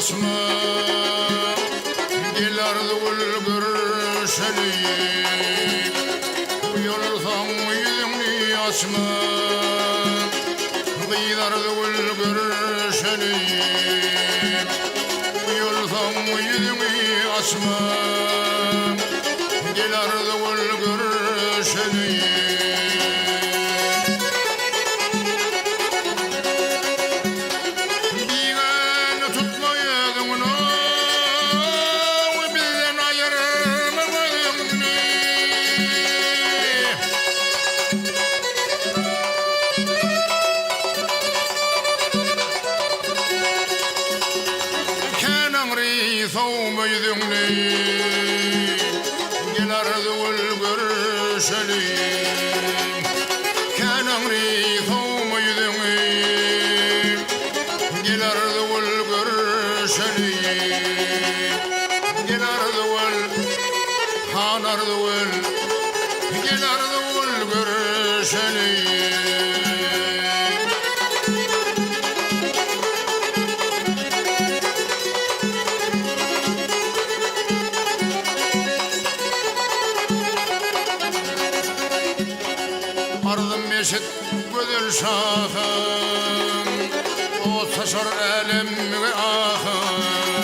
asman gelardı görüşelim uyulsam yüzünü asman kıylardı görüşelim uyulsam yüzünü asman gelardı görüşelim ثوم يذني الأرض والقرشلين كان أمري ثوم يذني الأرض والقرشلين الأرض والحان أرض الأرض والقرشلين Ardım meşit gödül şahım o taşar elimge ahım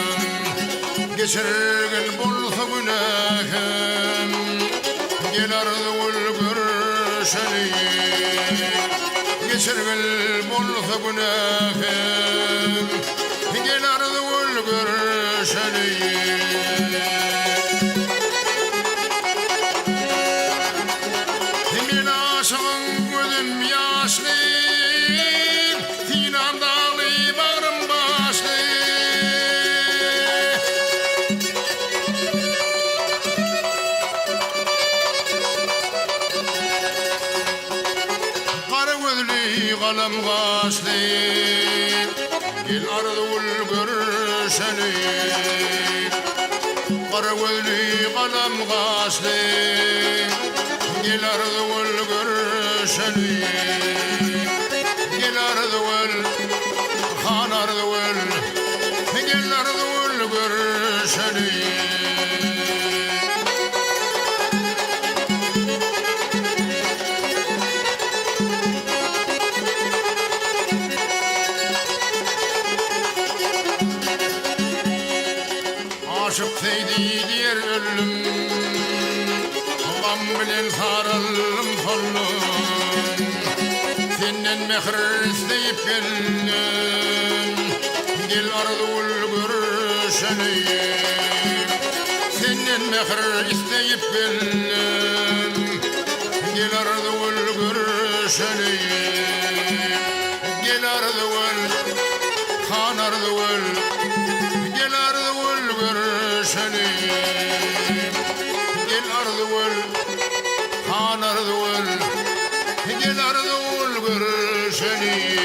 geçirgin bulsa günahım gel ardı görüşelim geçirgin bulsa günahım gel ardı görüşelim Aşığın gözüm yaşlı, Sinan dağlı bağrım başlı. Kara gözlü kalem kaşlı, Gel ardı görüşelim. Kara gözlü kalem kaşlı, Gel ardı görüşelim Gel ardı han ardı Gel ardı görüşelim Aşık seydi diğer ölüm Gam bilen sarılım sollum Senden mehir isteyip geldim Gel ardı görüşelim Senden mehir isteyip geldim Gel ardı görüşelim Gel ardı han ardı Gel ardı görüşelim Gel ardı han ardı Gel ardı görüşelim